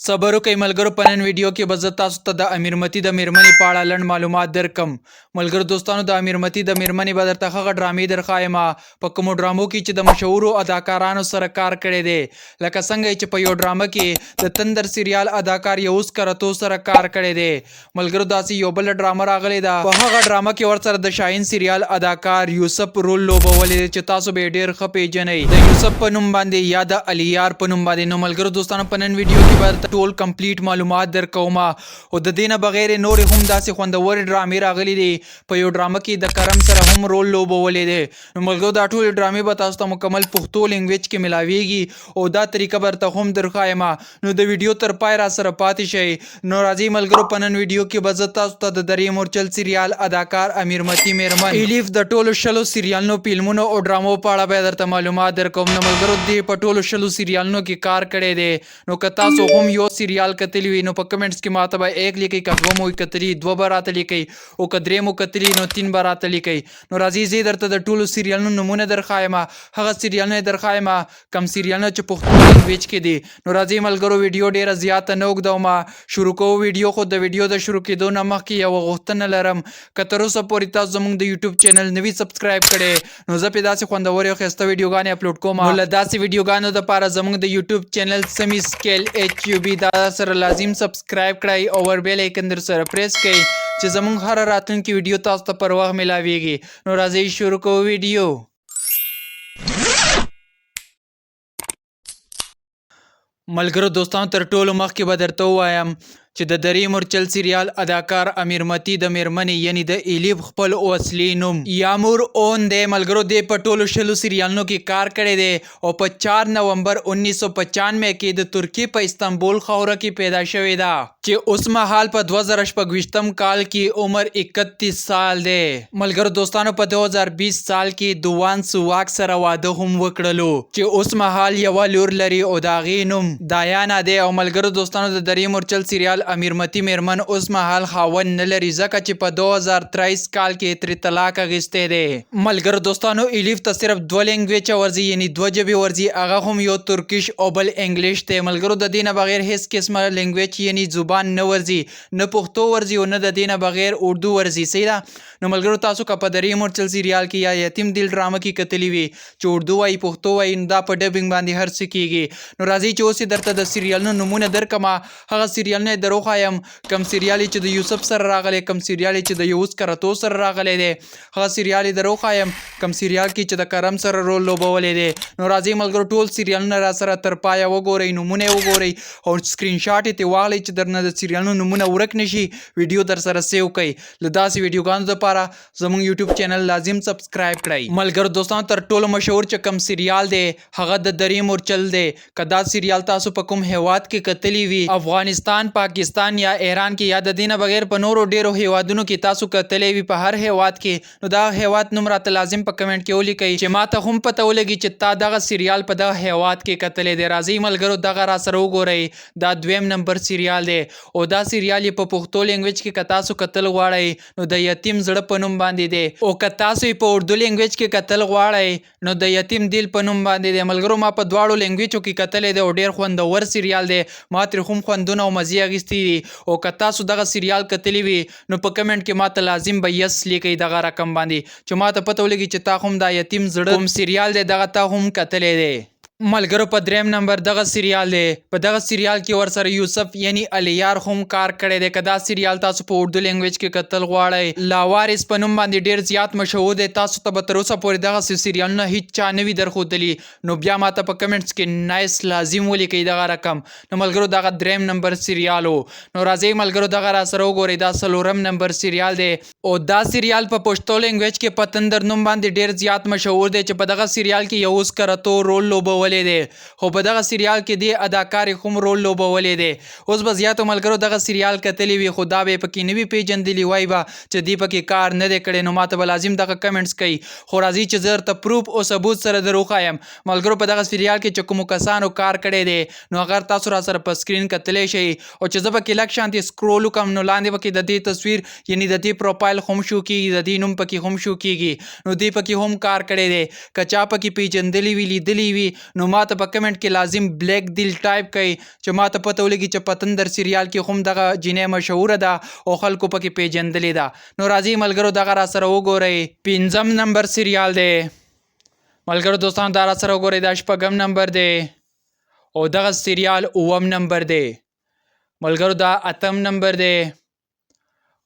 صبر وکړئ ملګرو په نن ویډیو کې به زه تاسو ته د امیرمتی د میرمنې په اړه لنډ معلومات درکم. ملګرو دوستانو د امیرمتی د میرمنې به درته هغه ډرامې درښایم په کومو ډرامو کې چې د مشهورو اداکارانو سره کار کړی دی، لکه څنګه چې په یو ډرامه کې د تندر سریال اداکار یوز کرتو سره کار کړی دی. ملګرو داسې یو بل ډرامه راغلی ده، په هغه ډرامه کې ورسره د شاهین سریال اداکار یوسف رول لوبولی دی چې تاسو به ډیر ښه پیژنئ، د یوسف په نوم باندې یا د الیار په نوم باندې. نو ملګرو دوستانو په نن ویډیو کې به ټول کمپلیټ معلومات درکوم او د دې نه بغیر نور هم داسې خوندور ډرامې راغلي دي. په یو ډرامه کې د کرم سره هم رول لوبولی دی. نو ملګرو دا ټول ډرامې به تاسو ته مکمل پښتو لینګویج کې ملاویږي او دا طریقه به درته هم درښایم. نو د ویډیو تر پای را سره پاتې شئ. نو راځئ ملګرو په نن ویډیو کې به زه تاسو ته د درې مورچل سریال اداکار امیرمتی میرمن الیف د ټولو 100 سریالونو فلمونو او ډرامو په اړه به درته معلومات درکوم. نو ملګرو دې په ټولو 100 سریالونو کې کار کړی دی. نو که تاسو هم یو سریال کتلی وي نو په کمنټس کې ماته به 1 لیکئ، که 2 مو کتلی 2 به راته لیکئ او که 3 مو کتلی نو 3 به راته لیکئ. نو راځئ زه درته د ټولو سریالونو نومونه درښایم، هغه سریالونه یې درښایم کم سریالونه چې پښتو لینګویج کې دي. نو راځئ ملګرو ویډیو ډیره زیاته نه اوږدوم، شروع کوو ویډیو. خو د ویډیو د شروع کېدو نه مخکې یوه غوښتنه لرم، که تر اوسه پورې تاسو زموږ د یوټیوب چینل نوي سبسکرایب کړی نو زه پرې داسې خوندورې او ښایسته ویډیوګانې اپلوډ کوم. نو له داسې ویډیوګانو دپاره زموږ د یوټیوب چینل سمی سکیل HUB دا سره لازم سبسکرایب کړئ او ور بیل آیکن در سره پریس کړئ چې زموږ هر راتلونکي ویډیو تاسو ته پر وخت ملاویږي. نو راځئ شروع کوو ویډیو. ملګرو دوستانو تر ټولو مخکې به درته ووایم چې د درې مورچل سریال اداکار امیرمتی د میرمنې یعنی د الیف خپل اصلي نوم یامور اون دی. ملګرو دی په ټولو 100 سریالونو کې کار کړی دی او په 4 نومبر 1995 کې د ترکیې په استانبول خاوره کې پیدا شوې ده چې اوس مهال په 2026 کال کې عمر 31 سال دی. ملګرو دوستانو په 2020 سال کې دوان سواک سره واده هم وکړلو چې اوس مهال یوه لور لري او د هغې نوم دایانا دی. او ملګرو دوستانو د درې مورچل سریال امیرمتی میرمن اوس مهال خاوند نه لري ځکه چې په 2023 کال کې ترې طلاق اخیستی دی. ملګرو دوستانو الیف ته صرف 2 لینګویجه ورځي یعنی 2 ژبې ورځي، هغه هم یو ترکیش او بل انګلیش دی. ملګرو د دې نه بغیر هیڅ قسمه لینګویج یعنی زبان نه ورځي، نه پښتو ورځي او نه د دې نه بغیر اردو ورځي. صحیح ده. نو ملګرو تاسو که په درې مورچل سریال کې یا یتیم دل ډرامه کې کتلی وي چې اردو وایي پښتو وایي نو دا په ډبینګ باندې هر څه کیږي. نو راځئ چې اوس یې درته د سریالونو نومونه درکم، هغه سریالونه یې دروښایم کم سریال چې د یوسف سره راغلی، کم سریال چې د یوز کرتو سره راغلی دی، هغه سریال یې دروښایم کم سریال کې چې د کرم سره رول لوبولی دی. نو راځئ ملګرو ټول سریالونه را سره تر پایه وګورئ، نومونه یې وګورئ او سکرین شاټ یې ترې واخلئ چې درنه د سریالونو نومونه ورک نشي، ویډیو در سره سیو کړئ. له داسې ویډیوګانو دپاره زموږ یوټیوب چینل لازم سبسکرایب کړئ. ملګرو دوستانو تر ټولو مشهور چې کم سریال دی هغه د درې مورچل دی. که دا سریال تاسو په کوم هیواد کې کتلی وي، افغانستان، پاکستان یا ایران کې یا د دې نه بغیر په نورو ډیرو هیوادونو کې تاسو کتلی وي په هر هیواد کې، نو دا هیواد نوم راته لازم په کمنټ کې ولیکئ چې ماته هم پته ولګي چې تا دغه سریال په دغه هیواد کې کتلی دی. راځئ ملګرو دغه را سره وګورئ، دا 2 نمبر سریال دی او دا سریال یې په پښتو لینګویج کې که تاسو کتل غواړئ نو د یتیم زړه په نوم باندې دی، او که تاسو یې په اردو لینګویج کې کتل غواړئ نو د یتیم دل په نوم باندې دی. ملګرو ما په دواړو لینګویجو کې کتلی دی او ډیر خوندور سریال دی، ما ترې هم خوندونه او مزې اخیستي دي. او که تاسو دغه سریال کتلی وي نو په کمنټ کې ماته لازم به یس لیکئ دغه رقم باندې چې ماته پته ولګي چې تا هم دا یتیم زړه کوم سریال دی دغه تا هم کتلی دی. ملګرو په 3 نمبر دغه سریال دی، په دغه سریال کې ورسره یوسف یعنی الیار هم کار کړی دی. که دا سریال تاسو په اردو لینګویج کې کتل غواړئ، لاوارث په نوم باندې ډیر زیات مشهور دی، تاسو ته به تر اوسه پورې دغه سریالونه هیڅ چا نه وي درښودلي نو بیا ماته په کمنټس کې نایس لازم ولیکئ دغه رقم. نو ملګرو دغه 3 نمبر سریال و. نو راځئ ملګرو دغه را سره وګورئ، دا 4 نمبر سریال دی او دا سریال په پښتو لینګویج کې په تندر نوم باندې ډیر زیات مشهور دی چې په دغه سریال کې یوز کرتو رول لوبولی دی، خو په دغه سریال کې دی اداکار هم رول لوبولی دی. اوس به زیاتو ملګرو دغه سریال کتلی وي خو دا به یې پکې نه وي پیژندلي، وایي به چې دی پکې کار نه دی کړی، نو ماته به لازم دغه کمنټس کوي. خو راځئ چې زه درته پروف او ثبوت سره دروښایم. ملګرو په دغه سریال کې چې کومو کسانو کار کړی دی نو هغه تاسو را سره په سکرین کتلی شئ او چې زه پکې لږ شانتې سکرول وکړم نو لاندې پکې د دې تصویر یعنی د دې پروفایل هم شو کېږي، د دې نوم پکې هم شو کېږي، نو دی پکې هم کار کړی دی. که چا پکې پیژندلی وي لیدلی وي نو ماته په کمنټ کې لازم بلیک دل ټایپ کړئ چې ماته پته ولګي چې پتندر سریال کې هم دغه جینۍ مشهوره ده او خلکو پکې پیژندلې ده. نو راځي ملګرو دغه را سره وګورئ. 5م نمبر سریال دی ملګرو دوستانو، دا را سره وګورئ. دا 6م نمبر دی او دغه سریال 9م نمبر دی ملګرو. دا 8م نمبر دی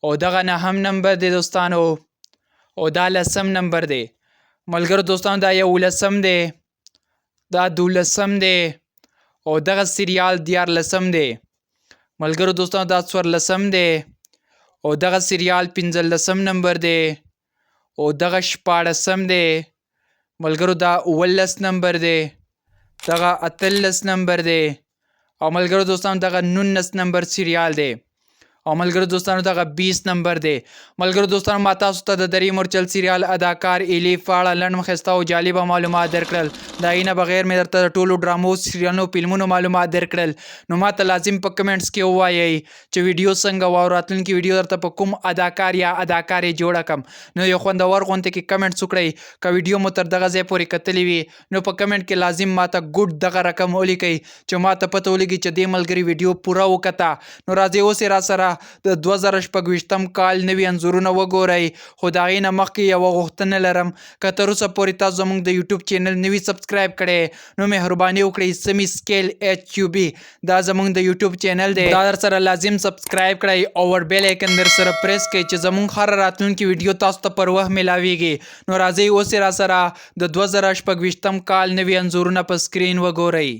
او دغه 9م نمبر دی دوستانو او دا 10م نمبر دی ملګرو دوستانو. دا 11م دی، دا 12م دی او دغه سریال 14م دی ملګرو دوستانو. دا 14م دی او دغه سریال 15م نمبر دی او دغه 14م دی ملګرو. دا 19 نمبر دی، دغه 18 نمبر دی او ملګرو دوستانو دغه 19 نمبر سریال دی او ملګرو دوستانو دغه 20 نمبر دی. ملګرو دوستانو ما تاسو ته د دریم اورچل سریال اداکار ایلیف په اړه لنډ مخسته او جالبه معلومات درکړل. دا یې نه بغیر مې درته د ټولو ډرامو سریالونو فلمونو معلومات درکړل. نو ما ته لازم په کمنټس کې ووایئ چې ویډیو څنګه وه او راتلونکي ویډیو درته په کوم اداکار یا اداکارې جوړه کړم. نو یو خوندور غونډې کې کمنټس وکړئ. که ویډیو مو تر دغه ځای پورې کتلې وي نو په کمنټ کې لازم ماته ګډ دغه رقم ولیکئ چې ماته پته ولګي چې دې ملګري ویډیو پوره وکته. نو راځئ اوس یې را سره د 2026م کال نوي انځورونه وګورئ. خو د هغې نه مخکې یوه غوښتنه لرم، که تر اوسه پورې تاسو زموږ د یوټیوب چینل نوي سبسکرایب کړی نو مهرباني وکړئ سمی سکیل HUB دا زموږ د یوټیوب چینل دی، دا در سره لازم سبسکرایب کړئ او ور بیل آیکن در سره پریس کړئ چې زموږ هر راتلونکي ویډیو تاسو ته پر وخت میلاویږي. نو راځئ اوس یې را سره د 2026م کال نوي انځورونه په سکرین وګورئ.